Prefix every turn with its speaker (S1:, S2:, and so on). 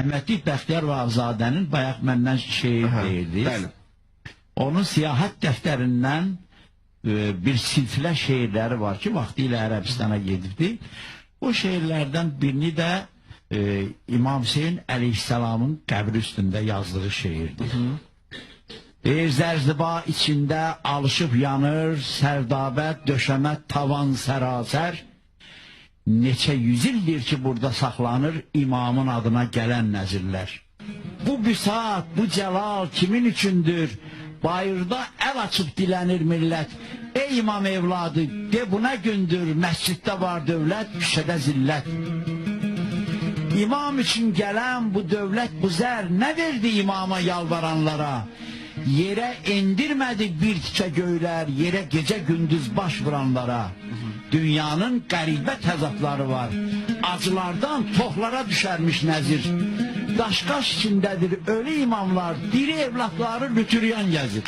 S1: Rəhmətli Bəxtiyar Vahabzadənin bayaq məndən şeir deyirdi. Onun siyahət dəftərindən bir silsilə şeirləri var ki, vaxtilə Ərəbistana gedibdi. O şeirlərdən birini də İmam Hüseyin Əleyhisselamın qəbri üstündə yazdığı şeirdir. Bir zərziba içində alışıb yanır, sərdabət, döşəmət, tavan, sərasər. Neçə yüzildir ki, burada saxlanır imamın adına gələn nəzirlər. Bu büsat, bu cəlal kimin üçündür? Bayırda əl açıb dilənir millət. Ey imam evladı, de bu nə gündür? Məsciddə var dövlət, küçədə zillət. İmam üçün gələn bu dövlət, bu zər nə verdi imama yalvaranlara? Yerə endirmədi bir tikə göylər, yerə gecə gündüz baş vuranlara. Dünyanın qəribə təzadları var. Acılardan toxlara düşərmiş nəzir. Daşqaş içindədir ölü imamlar, diri evlatları lütüryan gəzir.